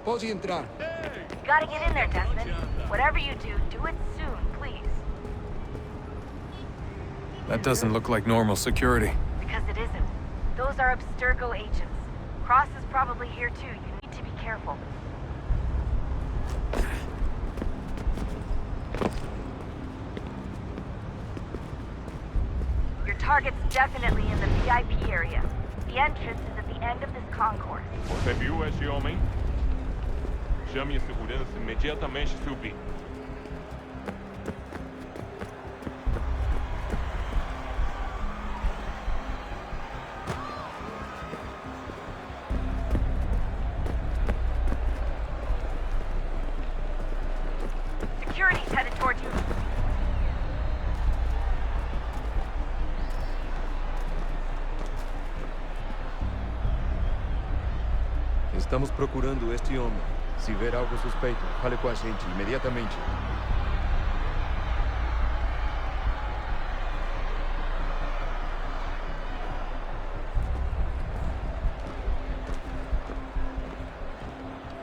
Pode entrar. Gotta get in there, Desmond. Whatever you do, do it soon, please. That doesn't look like normal security. Because it isn't. Those are Abstergo agents. Cross is probably here too. You need to be careful. Your target's definitely in the VIP area. The entrance is at the end of this concourse. Você viu esse homem? Chame a segurança imediatamente subir. Security's headed toward you. Estamos procurando este homem. Se ver algo suspeito, fale com a gente imediatamente.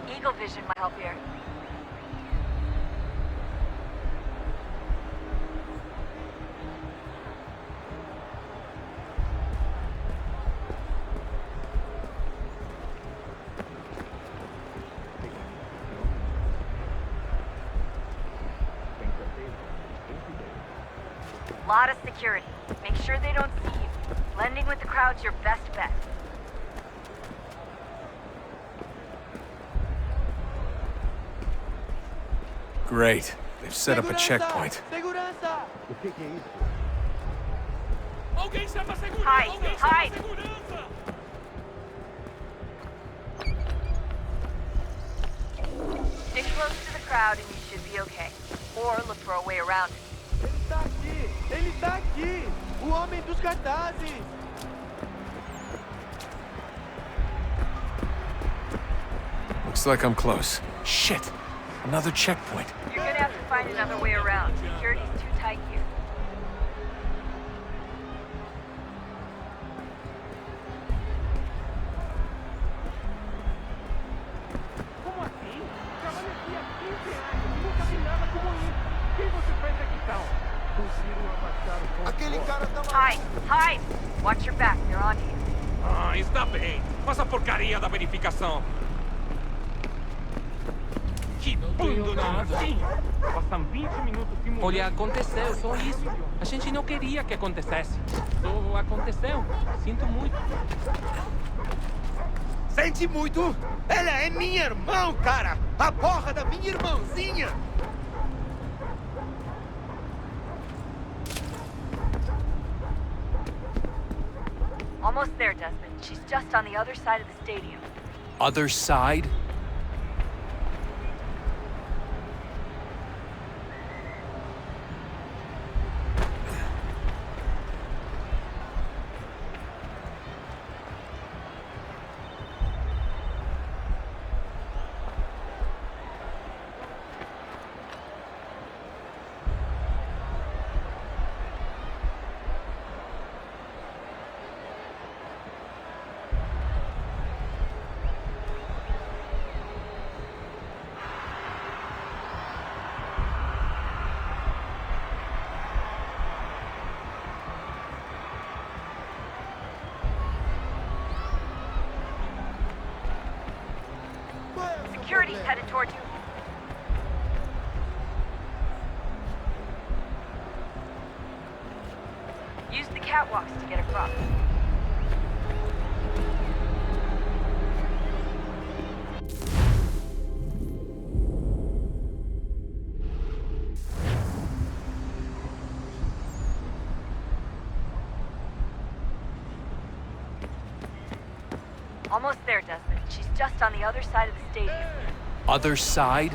Eagle Vision might help here. Lot of security. Make sure they don't see you. Blending with the crowd's your best bet. Great. They've set up a checkpoint. Segurança! O que é isso? Alguém chama a segurança! Hide, Alguém chama a hide. segurança! Stick close to the crowd and you should be okay. Or look for a way around it. Ele tá aqui! Ele tá aqui! O homem dos cartazes! Looks like I'm close. Shit! Another checkpoint. You're gonna have to find another way around. Security's too tight here. Como assim? Trabalho aqui há 15 anos e nunca vi nada como isso. Quem você pensa que são? Conseguiram abaixar o... Aquele cara tá... Hide! Hide! Watch your back, they're on you. Ah, está bem. Faça a porcaria da verificação. Que bando nada. Passam 20 minutos simulando. Olha, aconteceu, só isso. A gente não queria que acontecesse. Só aconteceu. Sinto muito. Sente muito? Ela é minha irmã, cara! A porra da minha irmãzinha! Almost there, Desmond. She's just on the other side of the stadium. Other side? Security's headed toward you. Use the catwalks to get across. Almost there, Desmond. She's just on the other side of the stadium. Other side?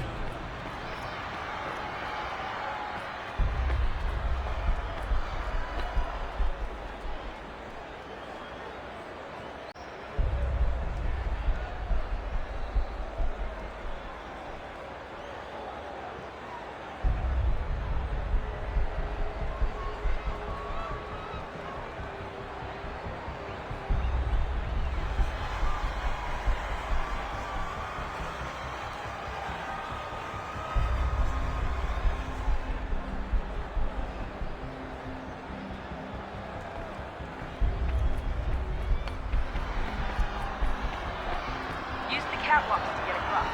catwalks to get across.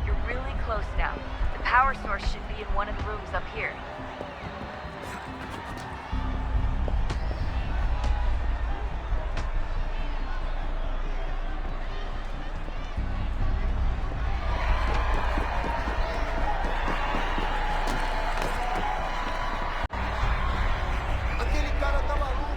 You're really close now. The power source should be in one of the rooms up here. Aquele cara tá maluco.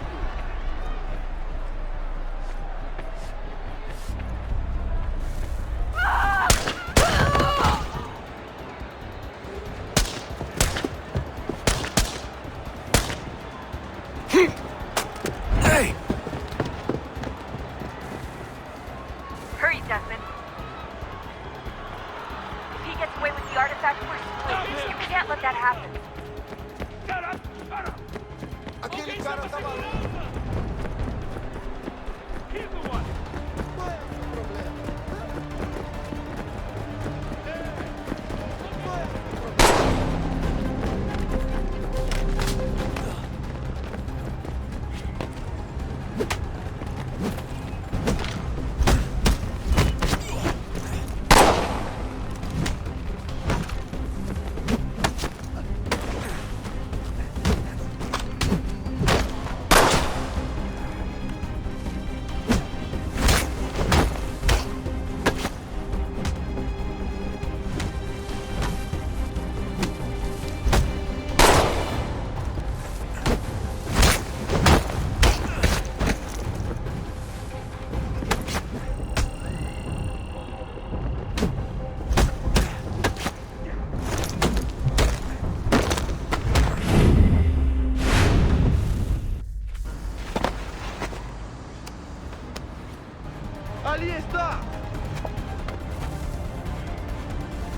Hey! Hurry, Desmond. If he gets away with the artifact, we're screwed. You can't let that happen. Aquele cara tá maluco. He's the one. Qual é o seu problema? Qual é o seu problema? Ali está!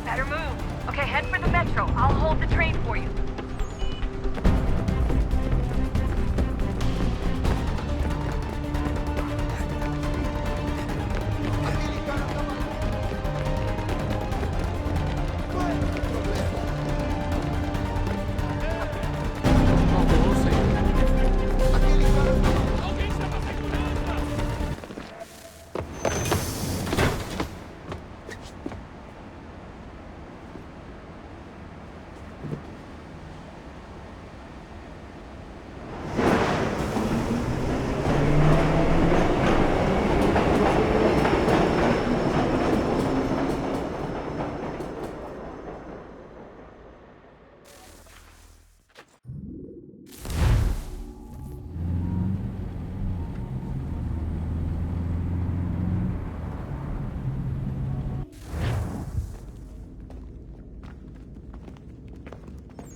Better move. Okay, head for the metro. I'll hold the train for you. Aquele cara tá maluco. Qual é o seu problema? Oh, senhor. Aquele cara tá maluco. Alguém chama a segurança!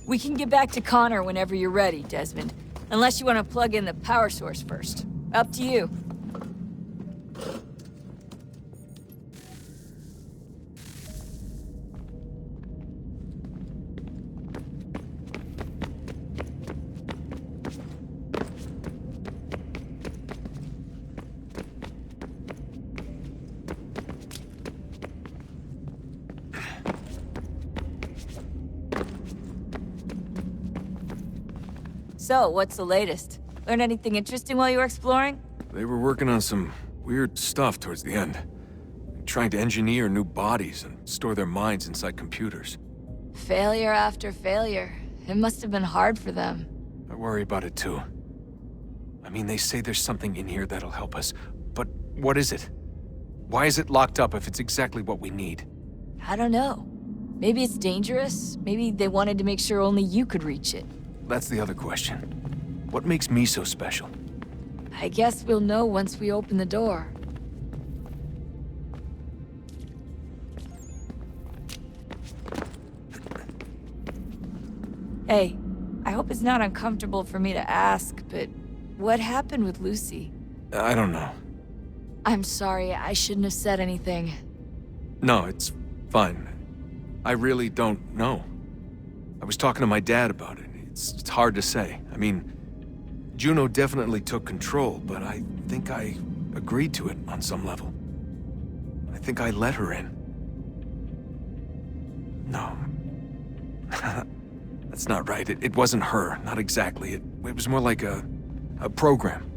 We can get back to Connor whenever you're ready, Desmond. Unless you want to plug in the power source first. Up to you. So, what's the latest? Learn anything interesting while you were exploring? They were working on some weird stuff towards the end. Trying to engineer new bodies and store their minds inside computers. Failure after failure. It must have been hard for them. I worry about it too. I mean, they say there's something in here that'll help us, but what is it? Why is it locked up if it's exactly what we need? I don't know. Maybe it's dangerous. Maybe they wanted to make sure only you could reach it. That's the other question. What makes me so special? I guess we'll know once we open the door. Hey, I hope it's not uncomfortable for me to ask, but what happened with Lucy? I don't know. I'm sorry, I shouldn't have said anything. No, it's fine. I really don't know. I was talking to my dad about it. It's hard to say. I mean, Juno definitely took control, but I think I agreed to it on some level. I think I let her in. No. That's not right. It wasn't her. Not exactly. It was more like a program.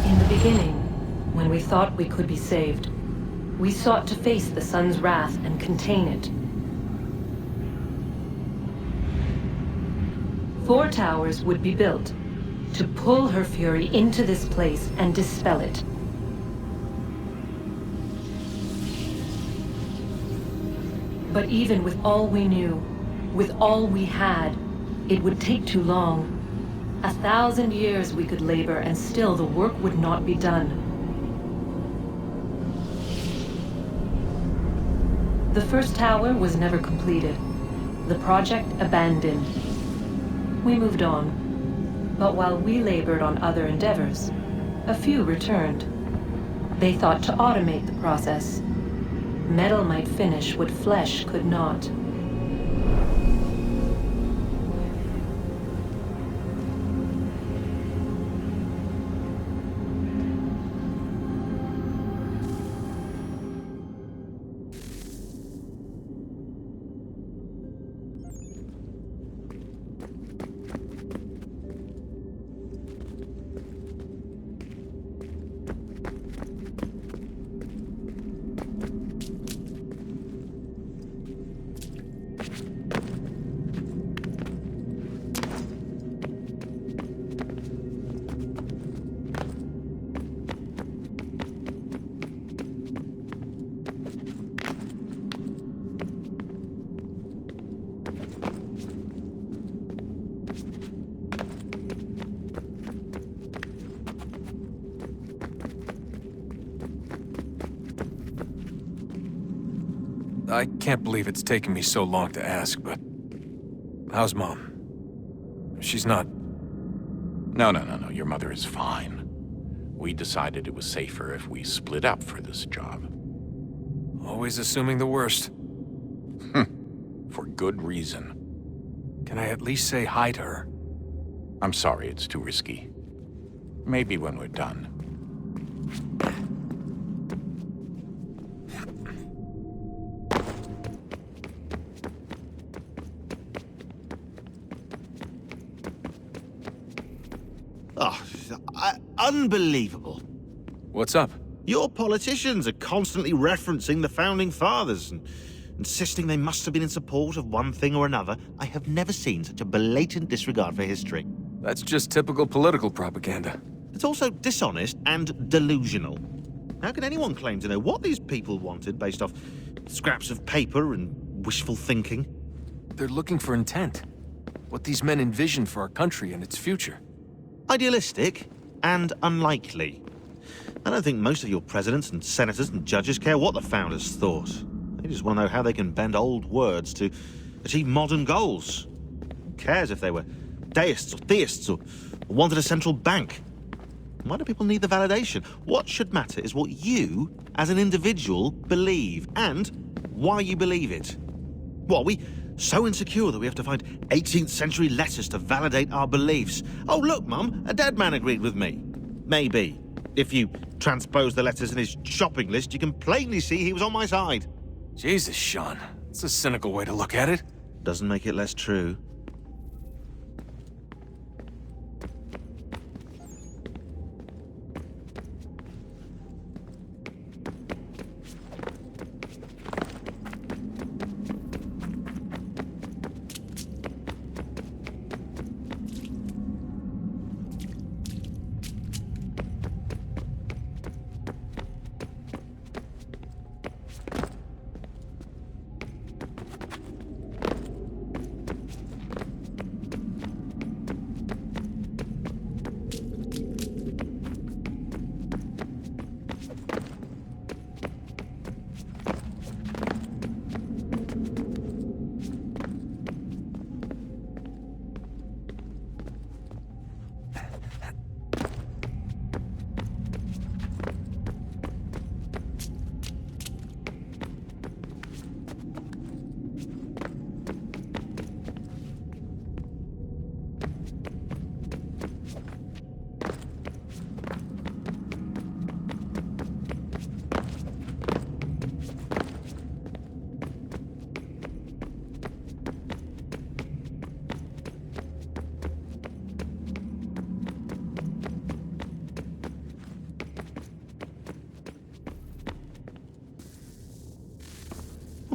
In the beginning, when we thought we could be saved, we sought to face the sun's wrath and contain it. 4 towers would be built to pull her fury into this place and dispel it. But even with all we knew, with all we had, it would take too long. 1,000 years we could labor, and still the work would not be done. The first tower was never completed. The project abandoned. We moved on. But while we labored on other endeavors, a few returned. They thought to automate the process. Metal might finish what flesh could not. I can't believe it's taken me so long to ask, but... how's Mom? She's not... No. Your mother is fine. We decided it was safer if we split up for this job. always assuming the worst. For good reason. Can I at least say hi to her? I'm sorry, it's too risky. Maybe when we're done. Oh, unbelievable. What's up? Your politicians are constantly referencing the Founding Fathers and insisting they must have been in support of one thing or another. I have never seen such a blatant disregard for history. That's just typical political propaganda. It's also dishonest and delusional. How can anyone claim to know what these people wanted based off scraps of paper and wishful thinking? They're looking for intent. What these men envision for our country and its future. Idealistic and unlikely. I don't think most of your presidents and senators and judges care what the founders thought. They just want to know how they can bend old words to achieve modern goals. Who cares if they were deists or theists or wanted a central bank? Why do people need the validation? What should matter is what you, as an individual, believe and why you believe it. What, are we so insecure that we have to find 18th century letters to validate our beliefs? Oh, look, Mum, a dead man agreed with me. Maybe. If you transpose the letters in his shopping list, you can plainly see he was on my side. Jesus, Sean. It's a cynical way to look at it. Doesn't make it less true.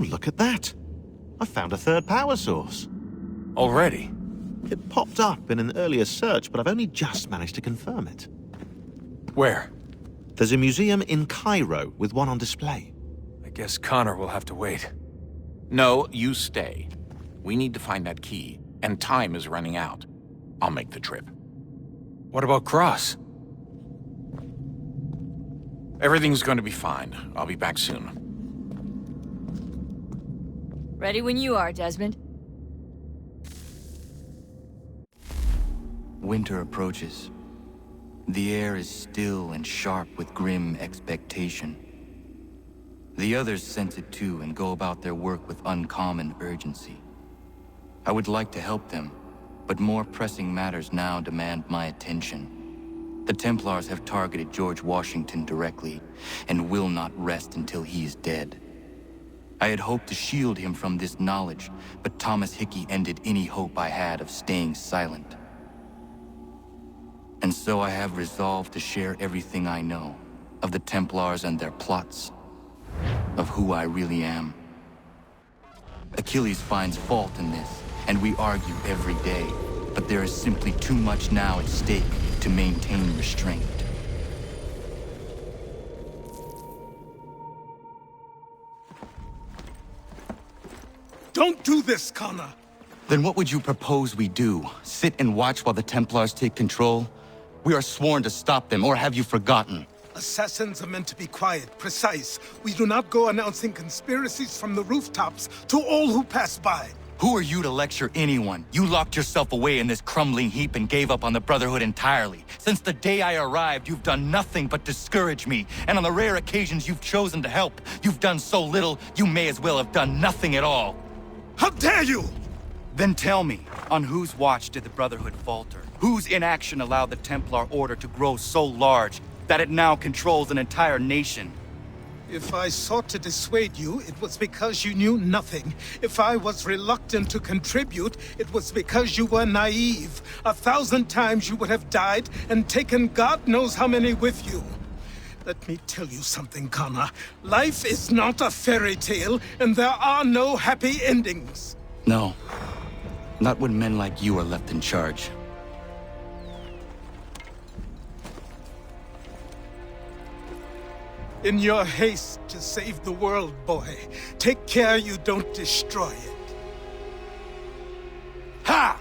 look at that. I found a third power source. Already? It popped up in an earlier search, but I've only just managed to confirm it. Where? There's a museum in Cairo with one on display. I guess Connor will have to wait. No, you stay. We need to find that key, and time is running out. I'll make the trip. What about Cross? Everything's going to be fine. I'll be back soon. Ready when you are, Desmond. Winter approaches. The air is still and sharp with grim expectation. The others sense it too and go about their work with uncommon urgency. I would like to help them, but more pressing matters now demand my attention. The Templars have targeted George Washington directly, and will not rest until he is dead. I had hoped to shield him from this knowledge, but Thomas Hickey ended any hope I had of staying silent. And so I have resolved to share everything I know of the Templars and their plots, of who I really am. Achilles finds fault in this, and we argue every day, but there is simply too much now at stake to maintain restraint. Don't do this, Connor! Then what would you propose we do? Sit and watch while the Templars take control? We are sworn to stop them, or have you forgotten? Assassins are meant to be quiet, precise. We do not go announcing conspiracies from the rooftops to all who pass by. Who are you to lecture anyone? You locked yourself away in this crumbling heap and gave up on the Brotherhood entirely. Since the day I arrived, you've done nothing but discourage me. And on the rare occasions you've chosen to help, you've done so little, you may as well have done nothing at all. How dare you! Then tell me, on whose watch did the Brotherhood falter? Whose inaction allowed the Templar Order to grow so large that it now controls an entire nation? If I sought to dissuade you, it was because you knew nothing. If I was reluctant to contribute, it was because you were naive. 1,000 times you would have died and taken God knows how many with you. Let me tell you something, Connor. Life is not a fairy tale, and there are no happy endings. No. Not when men like you are left in charge. In your haste to save the world, boy, take care you don't destroy it. Ha!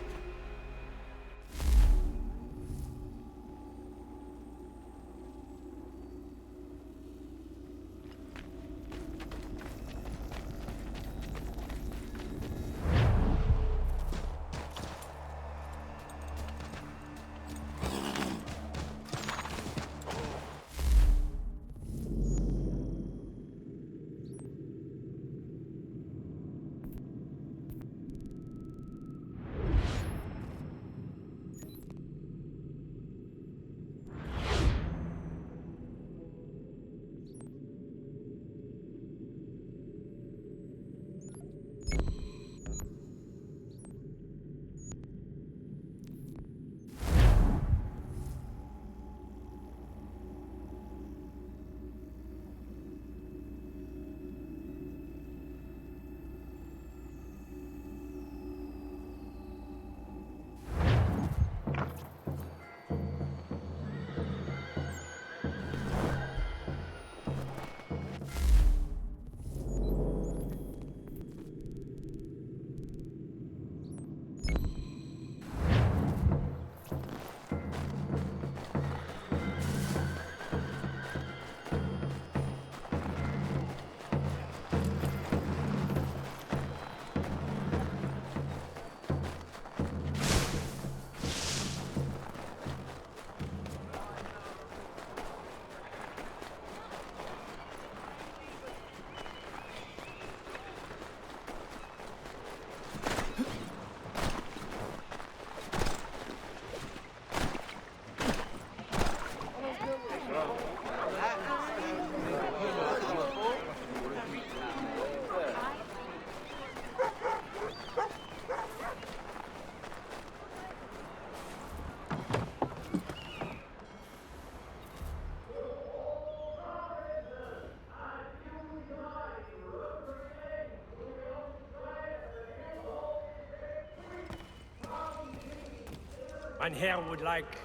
Ein Herr would like...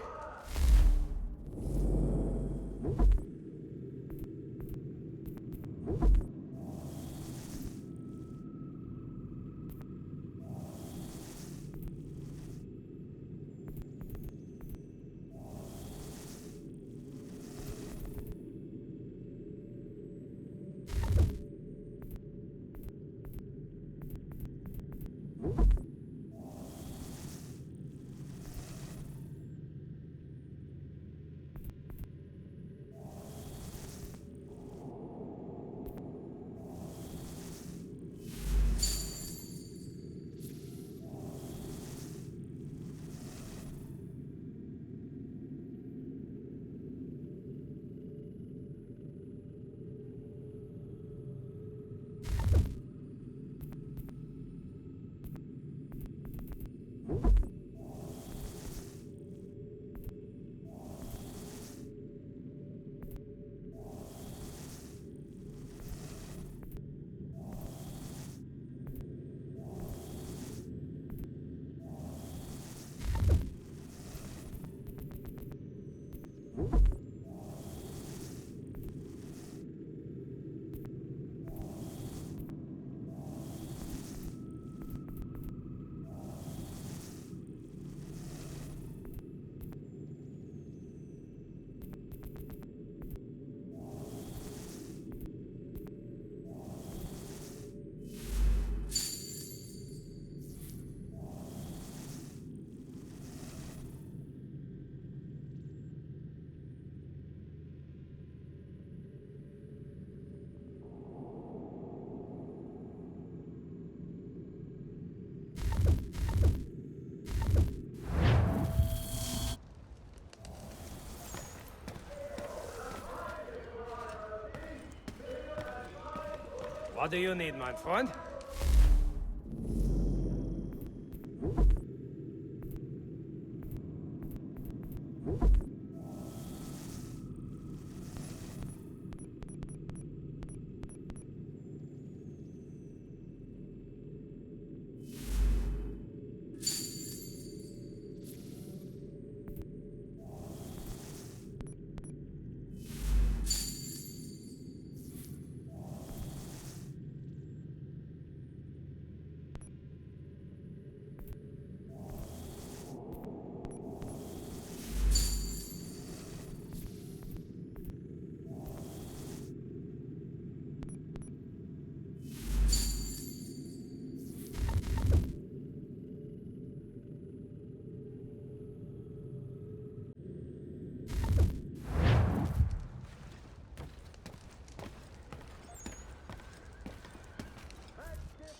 What do you need, my friend?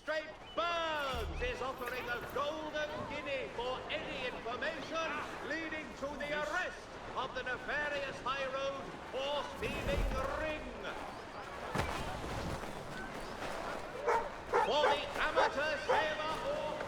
Straight Burns is offering a golden guinea for any information leading to the arrest of the nefarious High Road horse-thieving ring. For the amateur sailor or...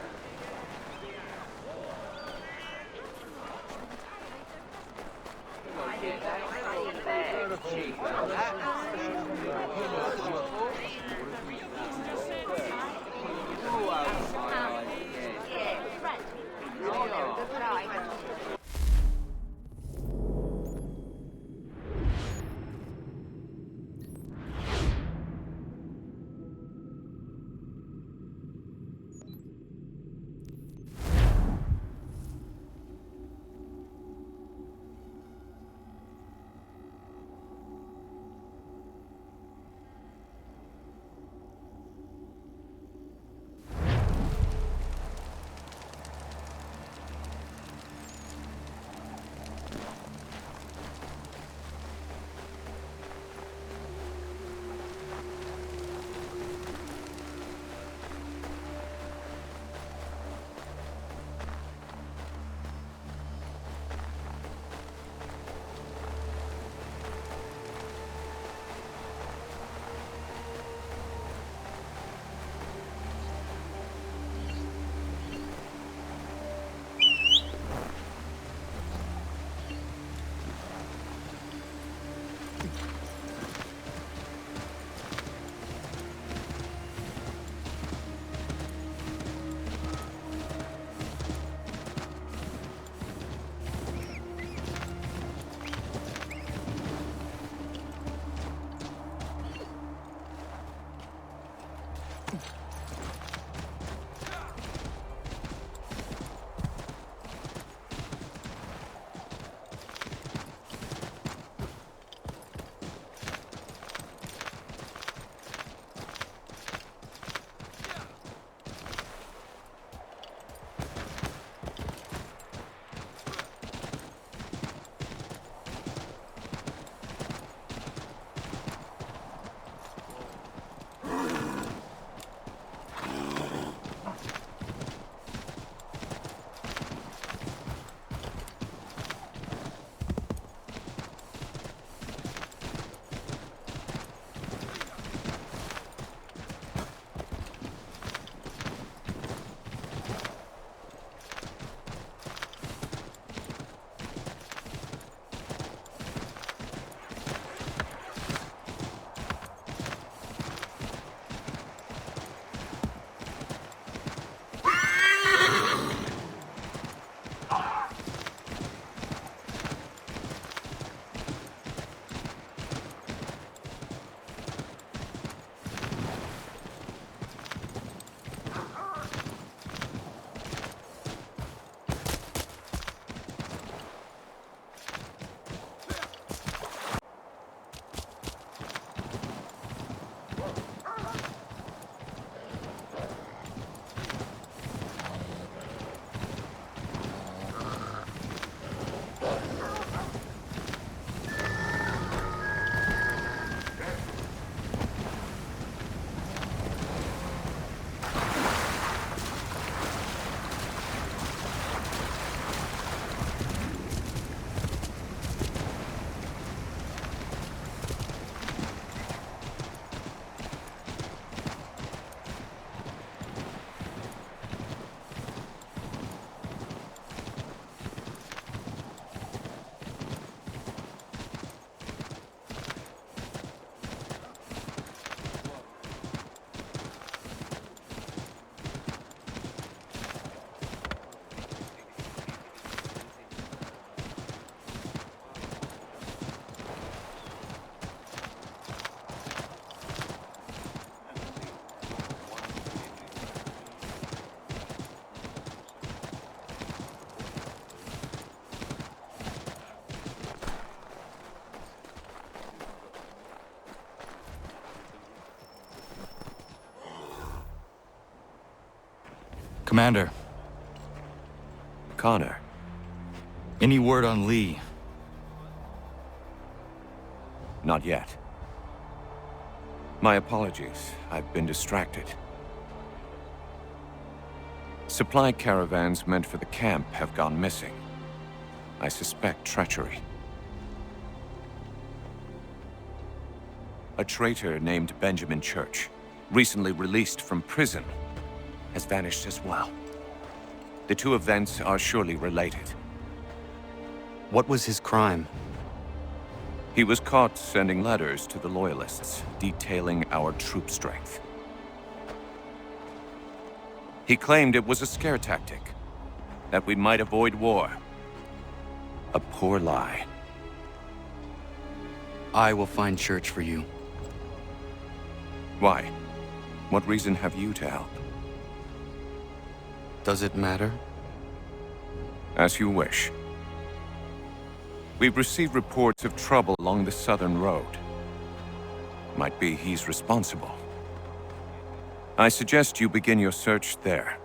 Commander, Connor. any word on Lee? Not yet. My apologies. I've been distracted. Supply caravans meant for the camp have gone missing. I suspect treachery. A traitor named Benjamin Church, recently released from prison, has vanished as well. The two events are surely related. What was his crime? He was caught sending letters to the Loyalists, detailing our troop strength. He claimed it was a scare tactic, that we might avoid war. A poor lie. I will find Church for you. Why? What reason have you to help? Does it matter? As you wish. We've received reports of trouble along the southern road. Might be he's responsible. I suggest you begin your search there.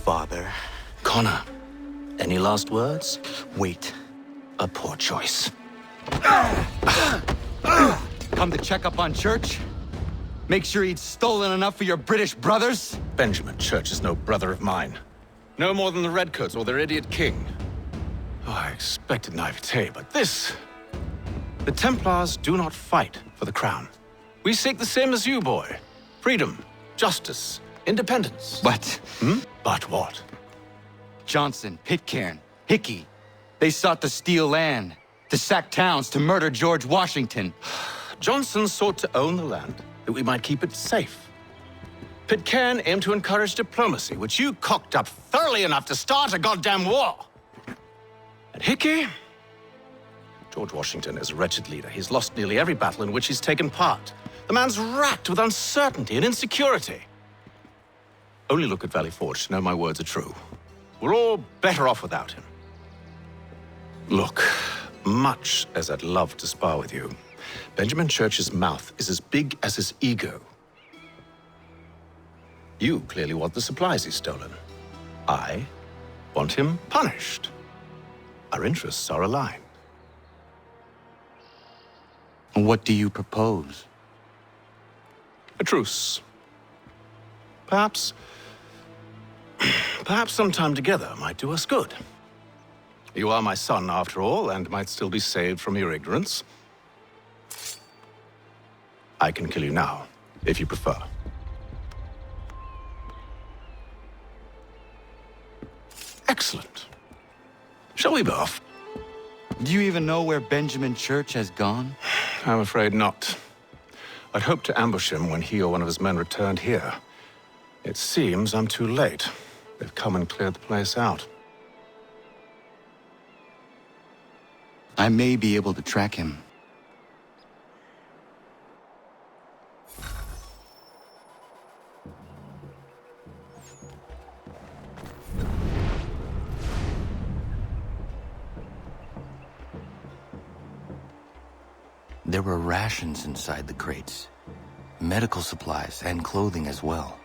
Father. Connor, any last words? Wait. A poor choice. Come to check up on Church? Make sure he'd stolen enough for your British brothers? Benjamin Church is no brother of mine. No more than the Redcoats or their idiot king. Oh, I expected naivete, but this... The Templars do not fight for the crown. We seek the same as you, boy. Freedom, justice, independence. What? But what? Johnson, Pitcairn, Hickey. They sought to steal land, to sack towns, to murder George Washington. Johnson sought to own the land, that we might keep it safe. Pitcairn aimed to encourage diplomacy, which you cocked up thoroughly enough to start a goddamn war. And Hickey? George Washington is a wretched leader. He's lost nearly every battle in which he's taken part. The man's racked with uncertainty and insecurity. Only look at Valley Forge to know my words are true. We're all better off without him. Look, much as I'd love to spar with you, Benjamin Church's mouth is as big as his ego. You clearly want the supplies he's stolen. I want him punished. Our interests are aligned. What do you propose? A truce. Perhaps some time together might do us good. You are my son, after all, and might still be saved from your ignorance. I can kill you now, if you prefer. Excellent. Shall we be off? Do you even know where Benjamin Church has gone? I'm afraid not. I'd hoped to ambush him when he or one of his men returned here. It seems I'm too late. They've come and cleared the place out. I may be able to track him. There were rations inside the crates, medical supplies and clothing as well.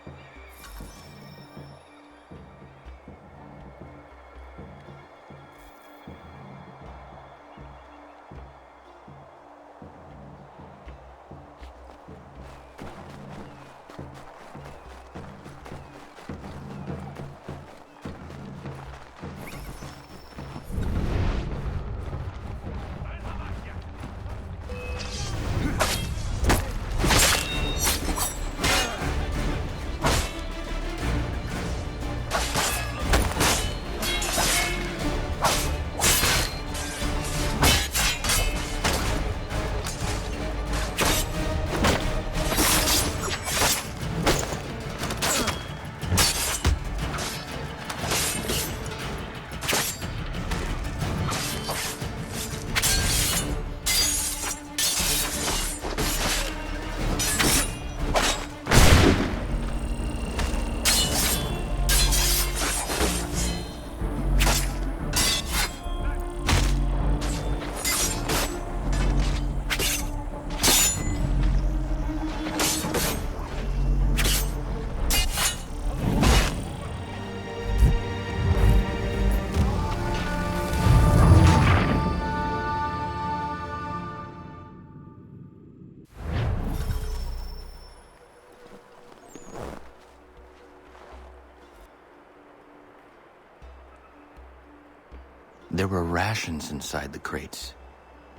There were rations inside the crates,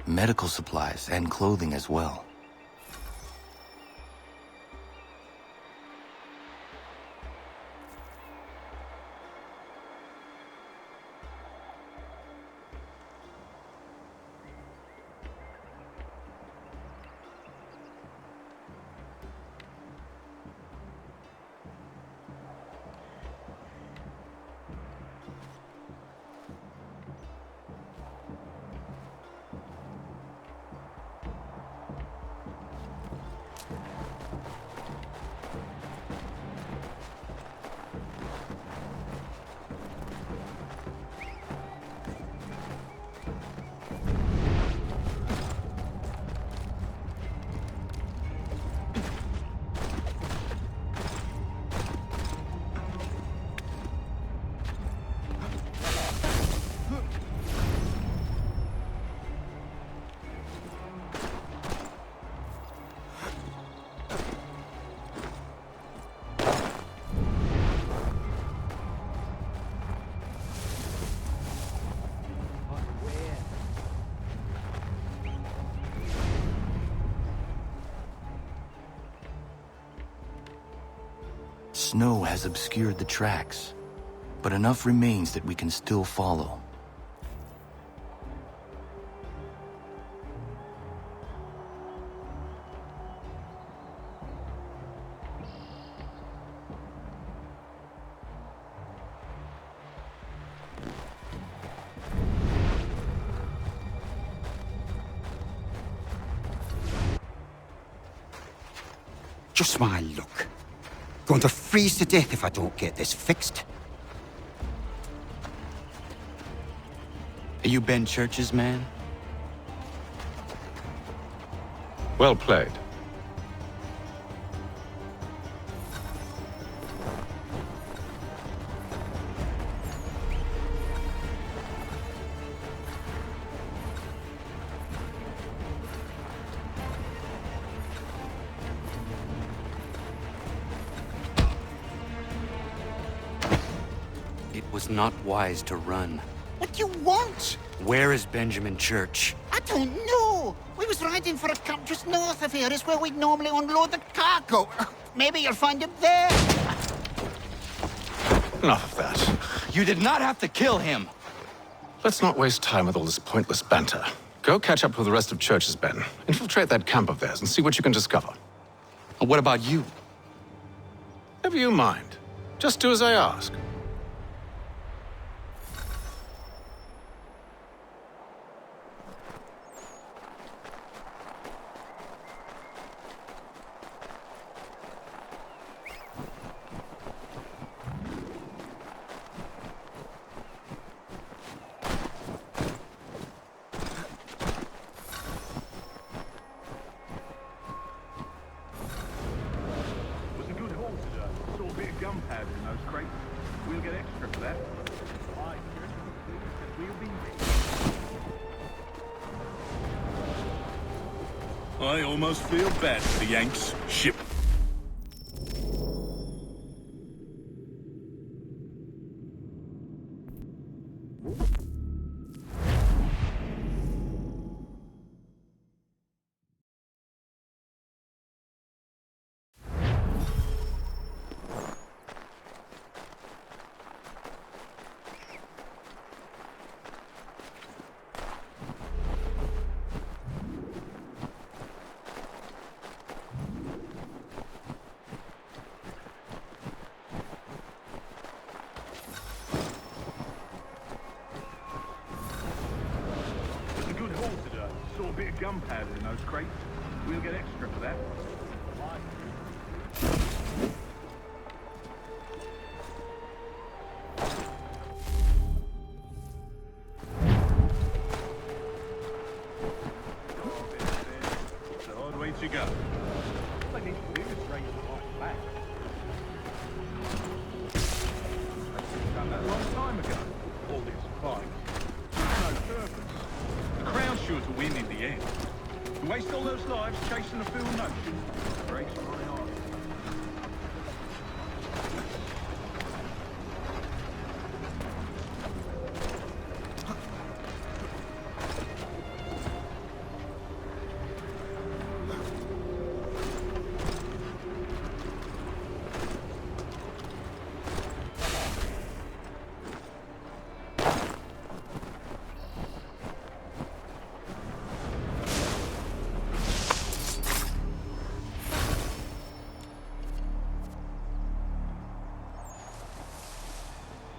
medical supplies and clothing as well. Snow has obscured the tracks, but enough remains that we can still follow. Just my luck. Going to freeze to death if I don't get this fixed. Are you Ben Church's man? Well played. It was not wise to run. What do you want? Where is Benjamin Church? I don't know. We was riding for a camp just north of here. It's where we'd normally unload the cargo. Maybe you'll find him there. Enough of that. You did not have to kill him. Let's not waste time with all this pointless banter. Go catch up with the rest of Church's men. Infiltrate that camp of theirs and see what you can discover. And what about you? Never you mind. Just do as I ask. I almost feel bad for the Yanks. Ship. Saw a bit of gunpowder in those crates. We'll get extra for that. It's a hard way to go. All I need to do is raise the right back. I've done that a long time ago. All this fight. There's no purpose. The Crown's sure to win in the end. To waste all those lives chasing a fool notion breaks my heart.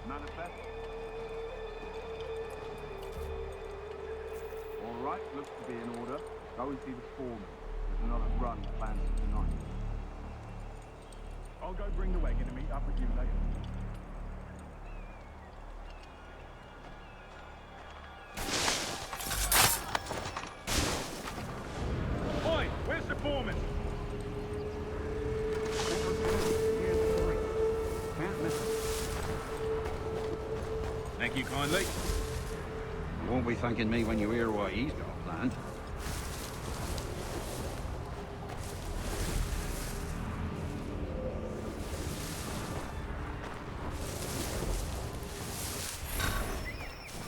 Manifest. All right, looks to be in order. Go and see the foreman. There's another run planned for tonight. I'll go bring the wagon and meet up with you later. Oi, where's the foreman? Can't miss him. Thank you kindly. You won't be thanking me when you hear what he's got planned.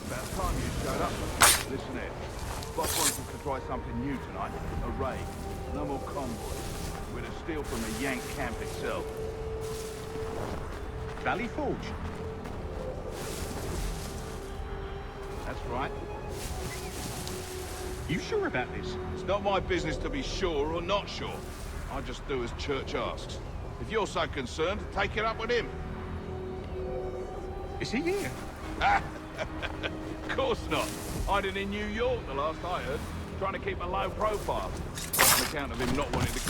About time you showed up. Listen here. Boss wants us to try something new tonight. A raid. No more convoys. We're to steal from the Yank camp itself. Valley Forge? That's right. You sure about this? It's not my business to be sure or not sure. I just do as Church asks. If you're so concerned, take it up with him. Is he here? Of course not. Hiding in New York, the last I heard. Trying to keep a low profile. On account of him not wanting to...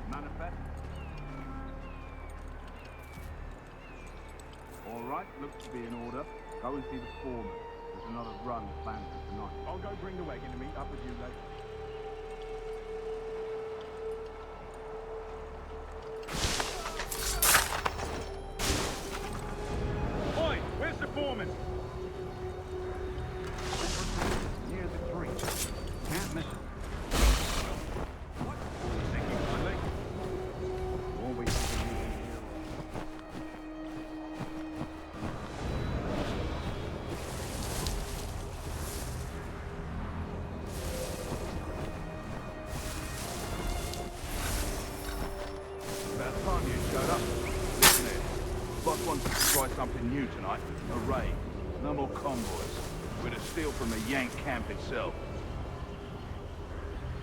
Manifest. All right, looks to be in order. Go and see the foreman. There's another run planned for tonight. I'll go bring the wagon and meet up with you later. Oi, where's the foreman? Near the tree. Can't miss him. What? Thank you kindly. Won't be thanking you. wanted to try something new tonight. A raid. No more convoys. We're to steal from the Yank camp itself.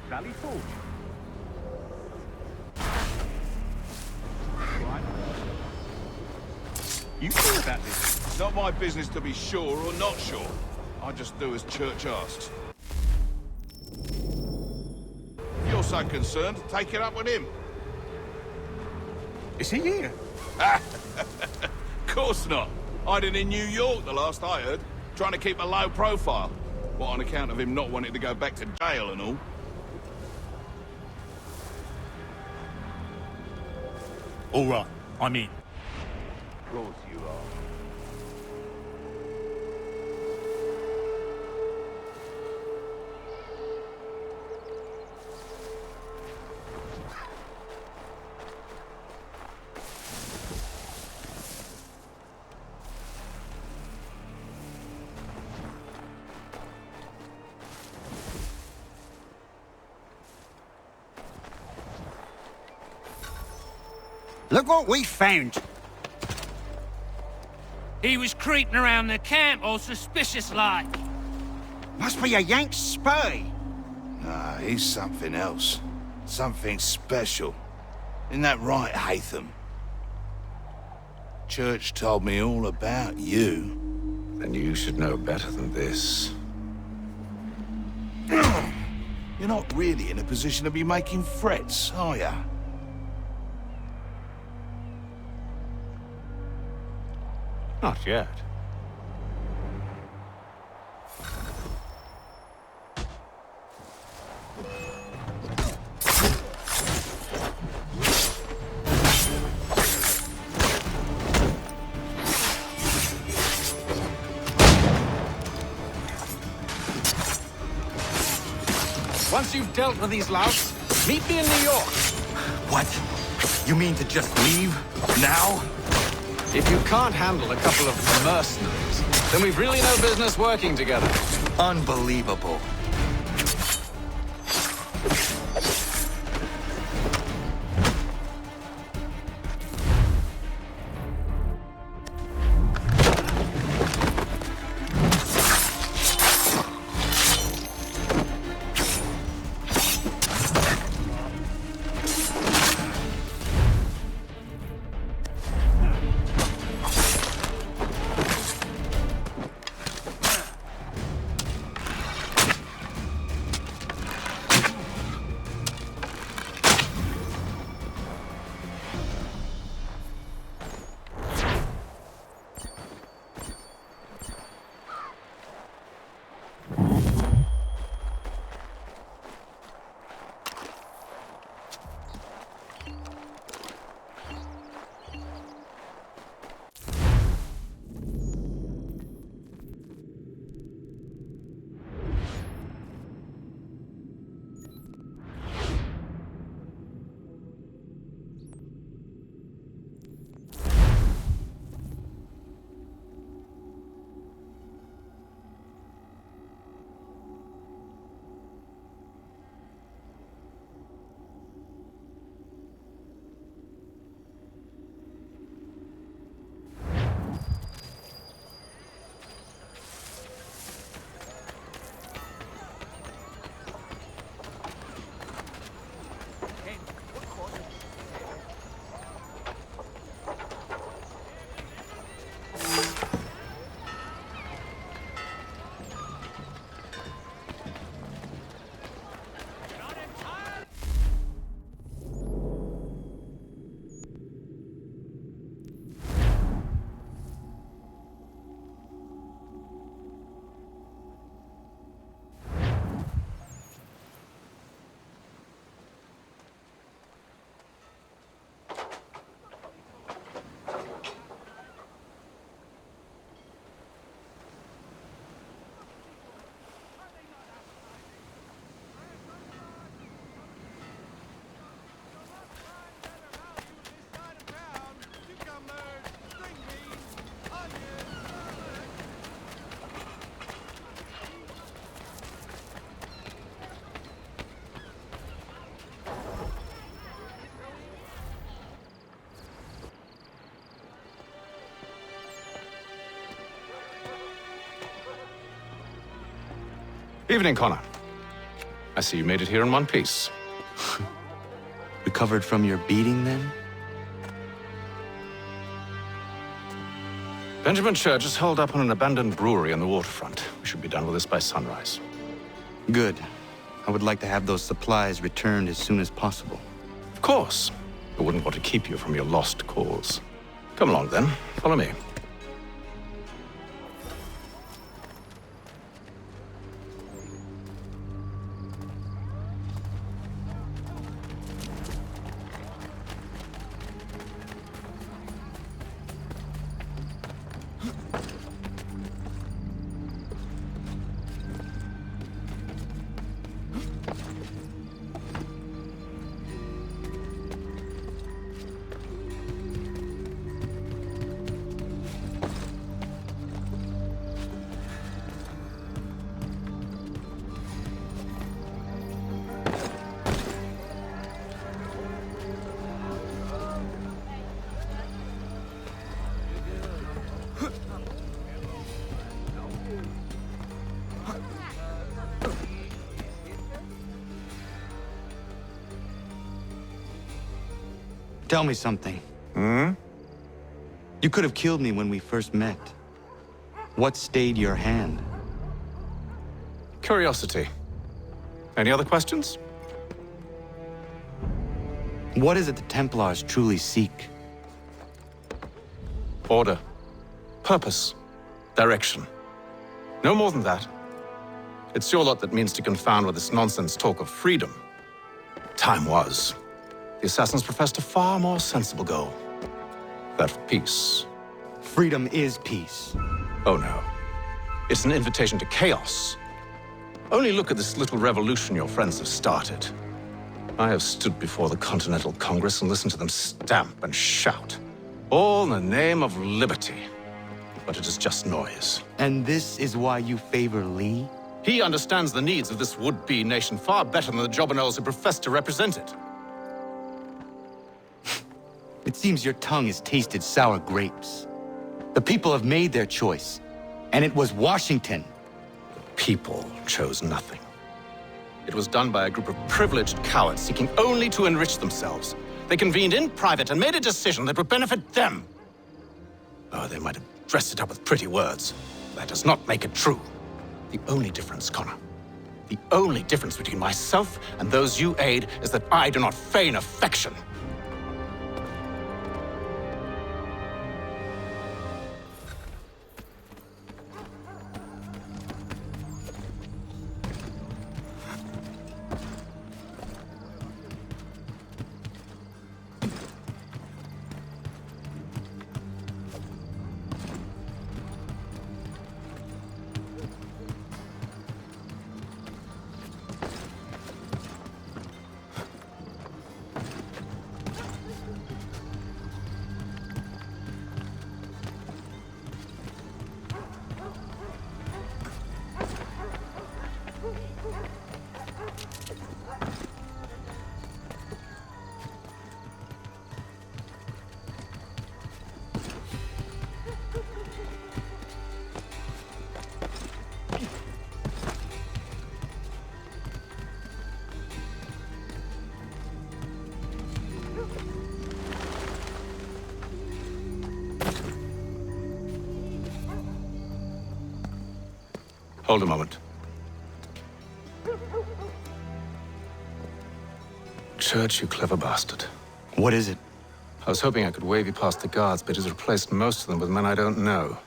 Sally Forge. Right. You sure about this? Not my business to be sure or not sure. I just do as Church asks. If you're so concerned, take it up with him. Is he here? Of course not. Hiding in New York, the last I heard. Trying to keep a low profile. What, on account of him not wanting to go back to jail and all? All right, I'm in. Of course you are. Look what we found. He was creeping around the camp all suspicious-like. Must be a Yank spy. Nah, he's something else. Something special. Isn't that right, Hatham? Church told me all about you. Then you should know better than this. You're not really in a position to be making threats, are ya? Not yet. Once you've dealt with these louts, meet me in New York. What? You mean to just leave? Now? If you can't handle a couple of mercenaries, then we've really no business working together. Unbelievable. Evening, Connor. I see you made it here in one piece. Recovered from your beating, then? Benjamin Church is holed up on an abandoned brewery on the waterfront. We should be done with this by sunrise. Good. I would like to have those supplies returned as soon as possible. Of course. I wouldn't want to keep you from your lost cause. Come along, then. Follow me. Tell me something. You could have killed me when we first met. What stayed your hand? Curiosity. Any other questions? What is it the Templars truly seek? Order. Purpose. Direction. No more than that. It's your lot that means to confound with this nonsense talk of freedom. Time was. The assassins professed a far more sensible goal. That of peace. Freedom is peace. Oh no. It's an invitation to chaos. Only look at this little revolution your friends have started. I have stood before the Continental Congress and listened to them stamp and shout. All in the name of liberty. But it is just noise. And this is why you favor Lee? He understands the needs of this would-be nation far better than the jobberknolls who profess to represent it. It seems your tongue has tasted sour grapes. The people have made their choice, and it was Washington. The people chose nothing. It was done by a group of privileged cowards seeking only to enrich themselves. They convened in private and made a decision that would benefit them. Oh, they might have dressed it up with pretty words. That does not make it true. The only difference, Connor, the only difference between myself and those you aid is that I do not feign affection. Hold a moment. Church, you clever bastard. What is it? I was hoping I could wave you past the guards, but he's replaced most of them with men I don't know.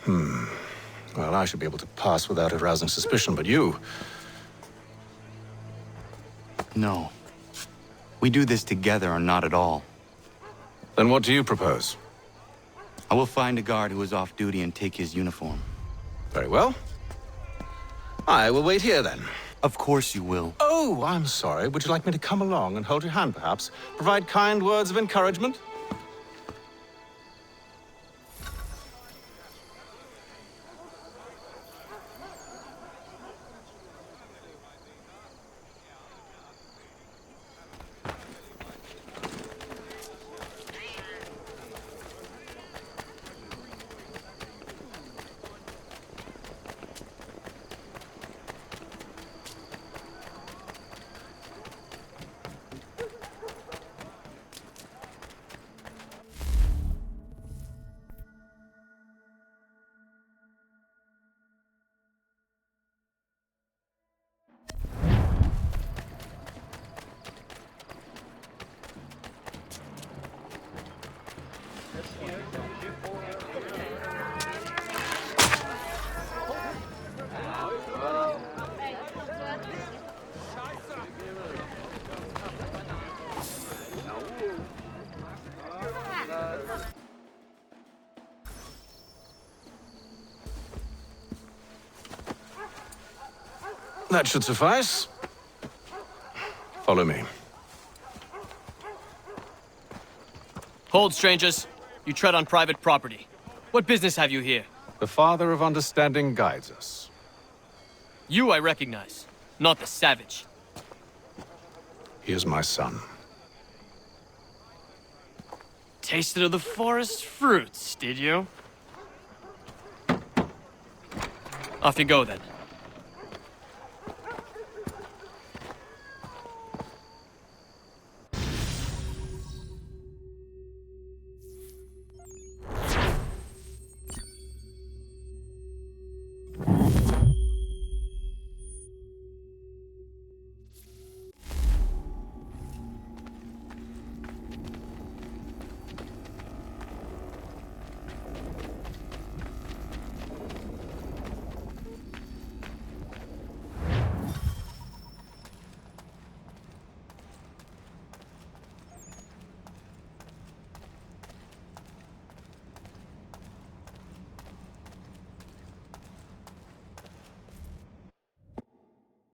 Well, I should be able to pass without arousing suspicion, but you... No. We do this together or not at all. Then what do you propose? I will find a guard who is off duty and take his uniform. Very well. I will wait here, then. Of course you will. Oh, I'm sorry. Would you like me to come along and hold your hand, perhaps? Provide kind words of encouragement? That should suffice. Follow me. Hold, strangers. You tread on private property. What business have you here? The Father of Understanding guides us. You I recognize, not the savage. He is my son. Tasted of the forest fruits, did you? Off you go, then.